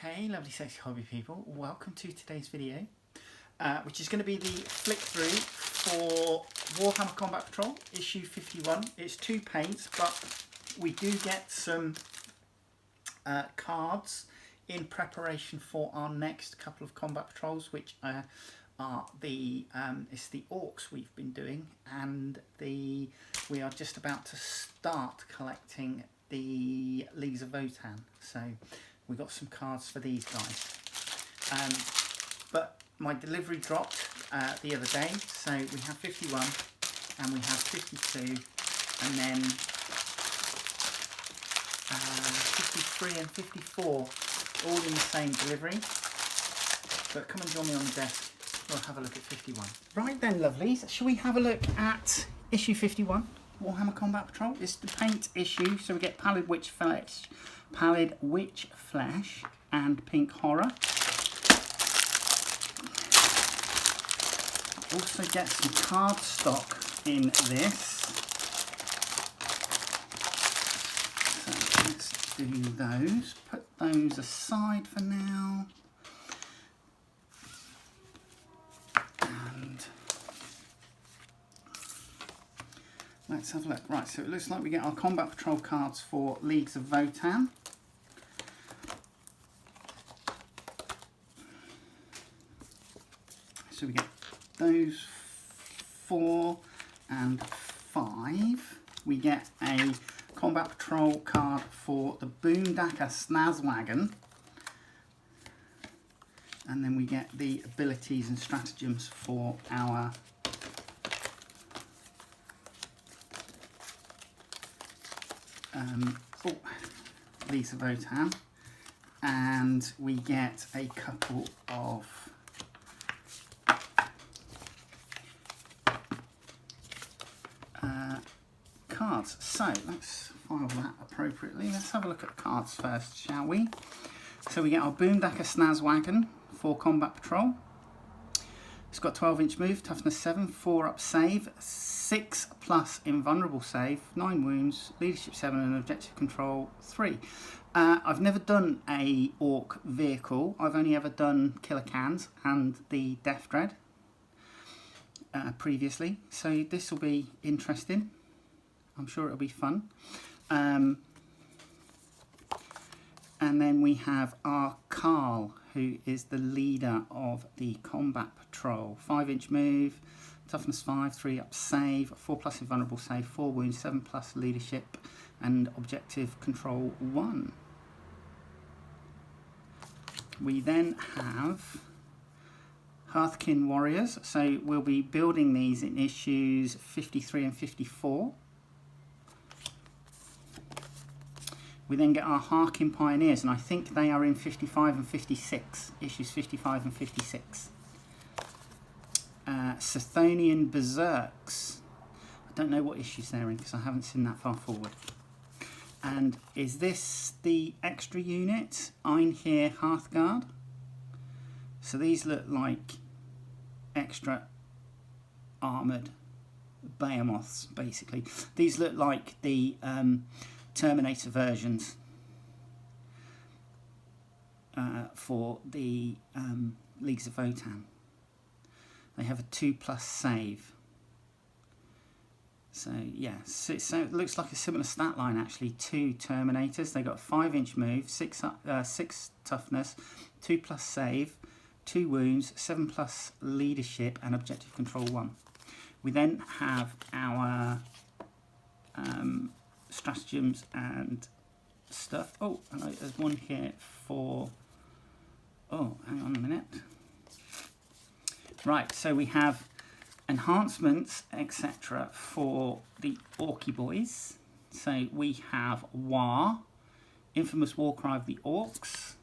Hey lovely sexy hobby people, welcome to today's video, which is going to be the flick through for Warhammer Combat Patrol issue 51. It's 2 paints, but we do get some cards in preparation for our next couple of combat patrols, which are the it's the Orks we've been doing, and we are just about to start collecting the Leagues of Votann. So we got some cards for these guys, but my delivery dropped the other day, so we have 51 and we have 52 and then 53 and 54 all in the same delivery. But come and join me on the desk, we'll have a look at 51. Right then lovelies, shall we have a look at issue 51, Warhammer Combat Patrol? It's the paint issue, so we get Pallid Witch Flesh and Pink Horror. Also get some card stock in this. So let's do those. Put those aside for now. And let's have a look. Right, so it looks like we get our Combat Patrol cards for Leagues of Votann. So we get those 4 and 5. We get a Combat Patrol card for the Boondaka Snazwagon. And then we get the abilities and stratagems for our Leagues of Votann. And we get a couple of cards. So let's file that appropriately. Let's have a look at cards first, shall we? So we get our Boondaka Snazwagon for Combat Patrol. It's got 12-inch move, toughness 7, 4 up save, 6 plus invulnerable save, 9 wounds, leadership 7 and objective control 3. I've never done a Orc vehicle. I've only ever done Killer Cans and the Death Dread previously. So this will be interesting. I'm sure it'll be fun. And then we have our Carl, who is the leader of the Combat Patrol. 5-inch move, toughness 5, 3 up save, 4 plus invulnerable save, 4 wounds, 7 plus leadership, and objective control 1. We then have Hearthkin Warriors. So we'll be building these in issues 53 and 54. We then get our Harkin Pioneers, and I think they are in 55 and 56, issues 55 and 56. Scythonian Berserks. I don't know what issues they're in because I haven't seen that far forward. And is this the extra unit? Einhir Hearthguard. So these look like extra armoured behemoths, basically. These look like the Terminator versions for the Leagues of Votann. They have a 2 plus save. So yeah, so it looks like a similar stat line actually to Terminators. They got a 5-inch move, 6 toughness, 2 plus save, 2 wounds, 7 plus leadership and objective control 1. We then have our stratagems and stuff. Oh, and there's one here for, oh, hang on a minute. Right, so we have enhancements, etc. for the Orky boys. So we have War, infamous war cry of the Orks,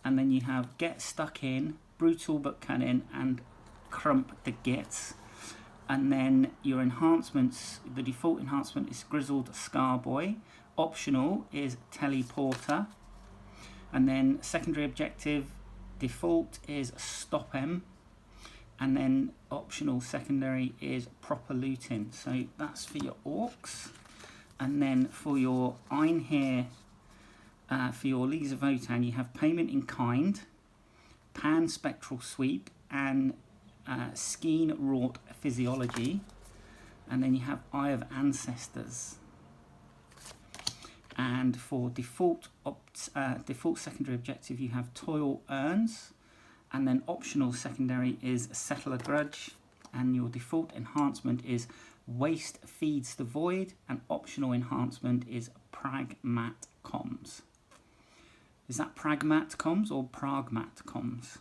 and then you have Get Stuck In, Brutal but Cunning, and Crump the Gits. And then your enhancements, the default enhancement is Grizzled Scarboy. Optional is Teleporter. And then secondary objective default is Stop 'Em. And then optional secondary is Proper Looting. So that's for your Orcs. And then for your Einhir for your Leagues of Votann, you have Payment in Kind, Pan Spectral Sweep, and Skeen Wrought Physiology. And then you have Eye of Ancestors. And for default secondary objective, you have Toil Earns. And then optional secondary is Settle a Grudge. And your default enhancement is Waste Feeds the Void. And optional enhancement is Pragmat Comms. Is that Pragmat Comms or Pragmat Comms?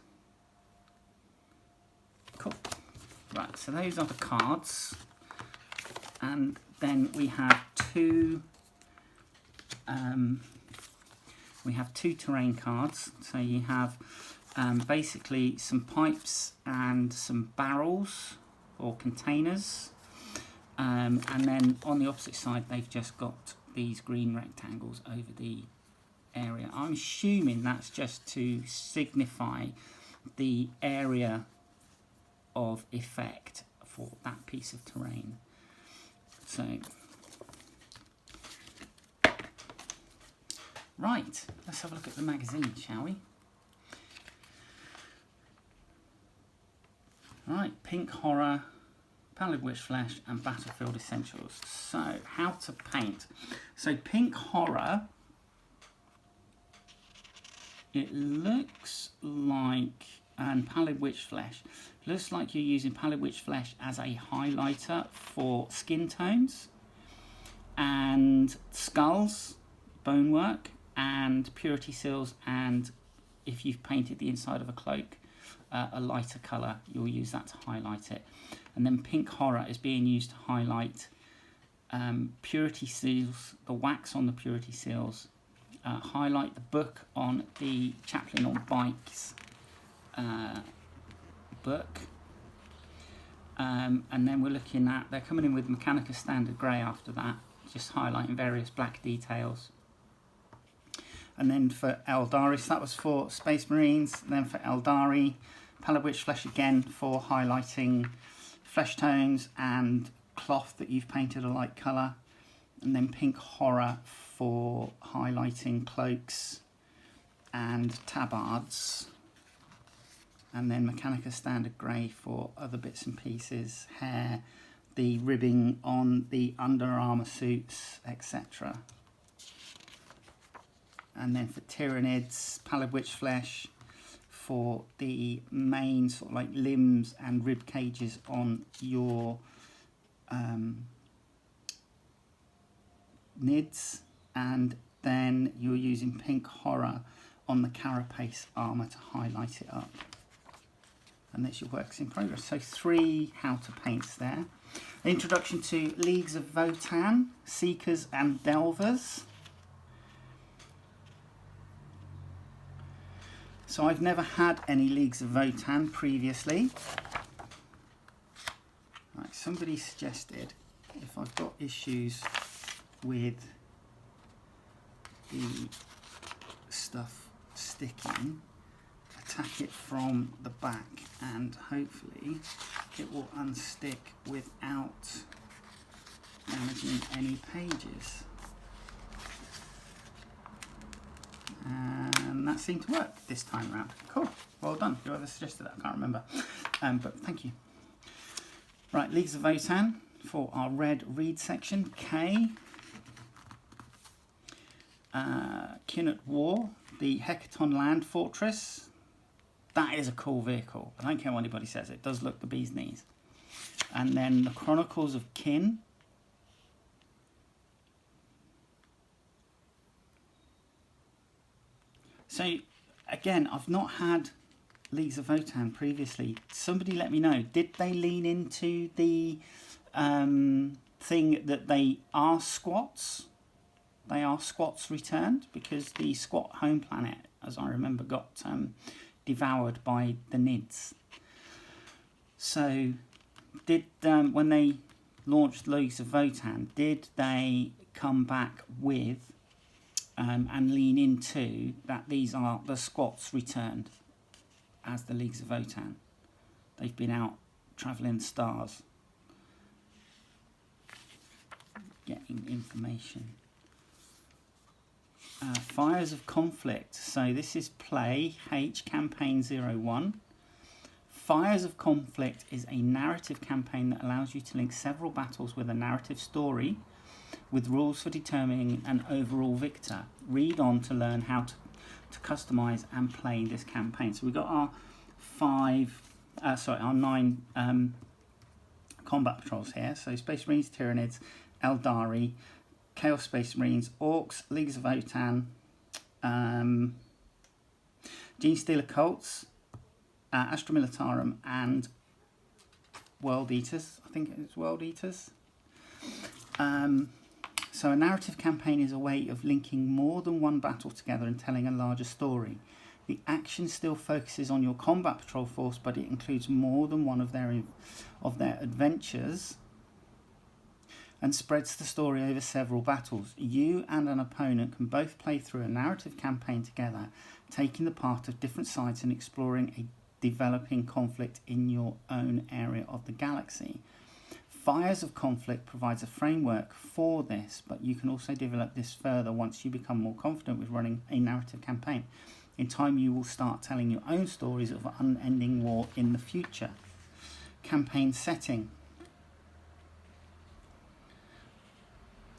Cool. Right, so those are the cards. And then we have two terrain cards. So you have basically some pipes and some barrels or containers. And then on the opposite side, they've just got these green rectangles over the area. I'm assuming that's just to signify the area of effect for that piece of terrain. So, right, let's have a look at the magazine, shall we? Right, Pink Horror, Pallid Witch Flesh, and Battlefield Essentials. So, how to paint. So, Pink Horror, it looks like, and Pallid Witch Flesh, looks like you're using Pallid Witch Flesh as a highlighter for skin tones, and skulls, bonework, and purity seals, and if you've painted the inside of a cloak a lighter colour, you'll use that to highlight it. And then Pink Horror is being used to highlight purity seals, the wax on the purity seals, highlight the book on the Chaplain on Bikes book, and then we're looking at, they're coming in with Mechanica Standard Grey after that, just highlighting various black details. And then for Eldaris, that was for Space Marines. And then for Eldari, Pallid Witch Flesh again for highlighting flesh tones and cloth that you've painted a light colour. And then Pink Horror for highlighting cloaks and tabards. And then Mechanica Standard Grey for other bits and pieces, hair, the ribbing on the Under Armour suits, etc. And then for Tyranids, Pallid Witch Flesh for the main sort of like limbs and rib cages on your Nids. And then you're using Pink Horror on the carapace armour to highlight it up. And that's your works in progress. So 3 how to paints there. Introduction to Leagues of Votann, Seekers and Delvers. So I've never had any Leagues of Votann previously. Right, somebody suggested if I've got issues with the stuff sticking, attack it from the back and hopefully it will unstick without damaging any pages. And that seemed to work this time around. Cool, well done. Whoever suggested that, I can't remember. But thank you. Right, Leagues of Votann for our red read section. K. Kinnet War, the Hecaton Land Fortress. That is a cool vehicle. I don't care what anybody says, it does look the bee's knees. And then the Chronicles of Kin. So, again, I've not had Leagues of Votann previously. Somebody let me know. Did they lean into the thing that they are squats? They are squats returned? Because the squat home planet, as I remember, got devoured by the Nids. So, did when they launched Leagues of Votann, did they come back with and lean into that these are the squats returned as the Leagues of Votann? They've been out travelling stars, getting information. Fires of Conflict. So this is play H campaign 01. Fires of Conflict is a narrative campaign that allows you to link several battles with a narrative story with rules for determining an overall victor. Read on to learn how to customize and play this campaign. So we've got our our 9 combat patrols here. So Space Marines, Tyranids, Eldari, Chaos Space Marines, Orks, Leagues of Votann, Genestealer Cults, Astra Militarum, and World Eaters. I think it's World Eaters. So a narrative campaign is a way of linking more than one battle together and telling a larger story. The action still focuses on your combat patrol force, but it includes more than one of their adventures and spreads the story over several battles. You and an opponent can both play through a narrative campaign together, taking the part of different sides and exploring a developing conflict in your own area of the galaxy. Fires of Conflict provides a framework for this, but you can also develop this further once you become more confident with running a narrative campaign. In time, you will start telling your own stories of unending war in the future. Campaign setting.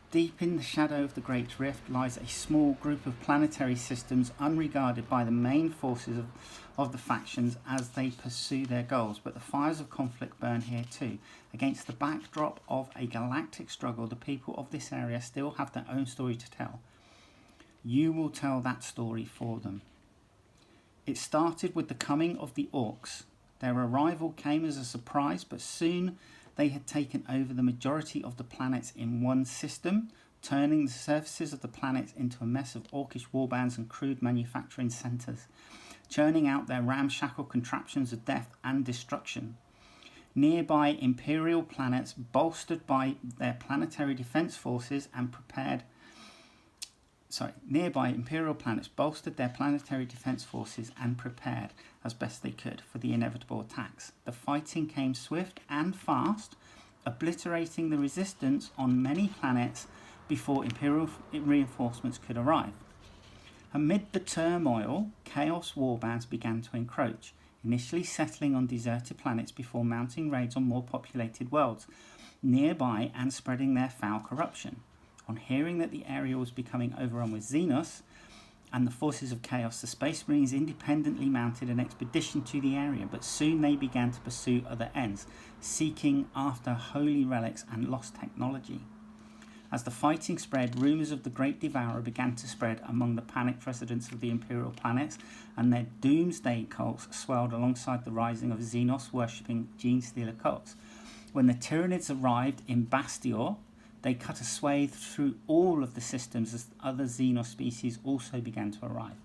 Deep in the shadow of the Great Rift lies a small group of planetary systems unregarded by the main forces of the factions as they pursue their goals. But the fires of conflict burn here too. Against the backdrop of a galactic struggle, the people of this area still have their own story to tell. You will tell that story for them. It started with the coming of the Orks. Their arrival came as a surprise, but soon they had taken over the majority of the planets in one system, turning the surfaces of the planets into a mess of orcish warbands and crude manufacturing centres, churning out their ramshackle contraptions of death and destruction. Nearby imperial planets, bolstered by their planetary defence forces and prepared as best they could for the inevitable attacks. The fighting came swift and fast, obliterating the resistance on many planets before imperial reinforcements could arrive. Amid the turmoil, chaos warbands began to encroach, initially settling on deserted planets before mounting raids on more populated worlds nearby and spreading their foul corruption. On hearing that the area was becoming overrun with Xenos and the forces of chaos, the Space Marines independently mounted an expedition to the area, but soon they began to pursue other ends, seeking after holy relics and lost technology. As the fighting spread, rumours of the Great Devourer began to spread among the panicked residents of the Imperial planets, and their doomsday cults swelled alongside the rising of Xenos-worshipping Genestealer cults. When the Tyranids arrived in Bastior, they cut a swathe through all of the systems as other Xenos species also began to arrive.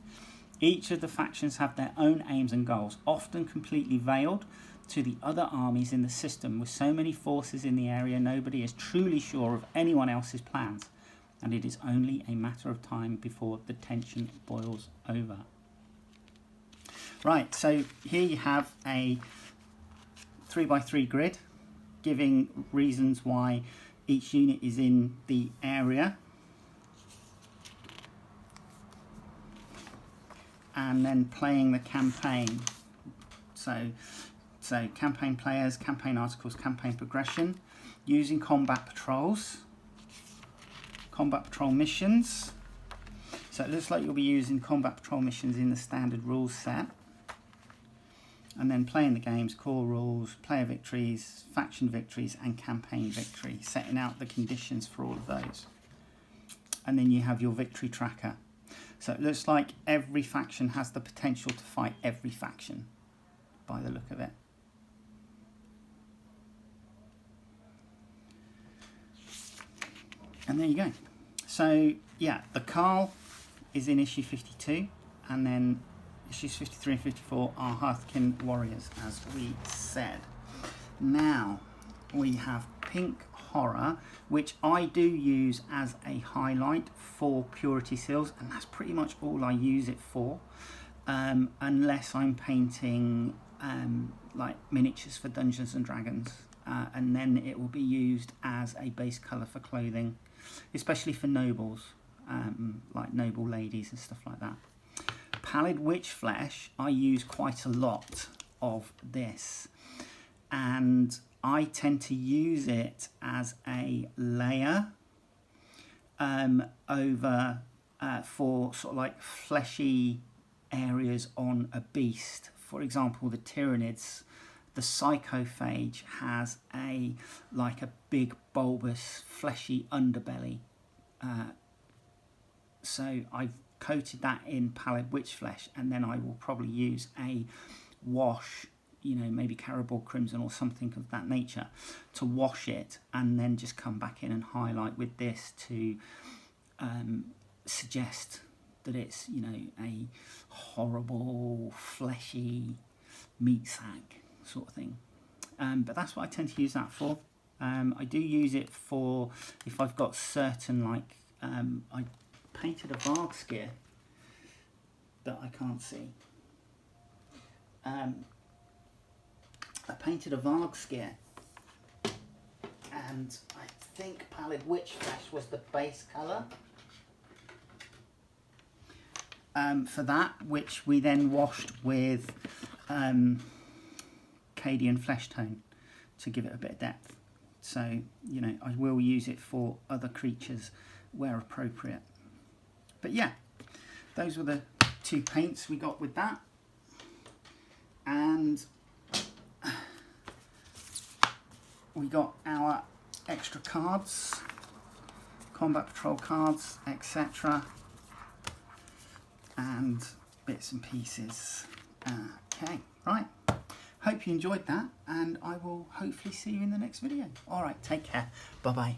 Each of the factions have their own aims and goals, often completely veiled to the other armies in the system. With so many forces in the area, nobody is truly sure of anyone else's plans, and it is only a matter of time before the tension boils over. Right, so here you have a 3x3 grid giving reasons why each unit is in the area, and then playing the campaign. So campaign players, campaign articles, campaign progression, using combat patrols, combat patrol missions. So it looks like you'll be using combat patrol missions in the standard rules set. And then playing the games, core rules, player victories, faction victories, and campaign victory, setting out the conditions for all of those. And then you have your victory tracker. So it looks like every faction has the potential to fight every faction, by the look of it. And there you go. So yeah, the Carl is in issue 52, and then issues 53 and 54 are Hearthkin Warriors, as we said. Now we have Pink Horror, which I do use as a highlight for purity seals, and that's pretty much all I use it for, unless I'm painting like miniatures for Dungeons and Dragons, and then it will be used as a base colour for clothing, especially for nobles. like noble ladies and stuff like that. Pallid witch flesh, I use quite a lot of this, and I tend to use it as a layer over for sort of like fleshy areas on a beast. For example, the Tyranids, the Psychophage has a big bulbous fleshy underbelly. So I've coated that in pallid witch flesh, and then I will probably use a wash, you know, maybe Caribou Crimson or something of that nature to wash it, and then just come back in and highlight with this to suggest that it's, you know, a horrible fleshy meat sack sort of thing. But that's what I tend to use that for. I do use it for if I've got certain, like I painted a Vargskir that I can't see. I painted a Vargskir, and I think pallid witch flesh was the base colour for that, which we then washed with Cadian flesh tone to give it a bit of depth. So, you know, I will use it for other creatures where appropriate. But yeah, those were the 2 paints we got with that. And we got our extra cards, combat patrol cards, etc. and bits and pieces. Okay, right. Hope you enjoyed that, and I will hopefully see you in the next video. All right, take care. Bye-bye.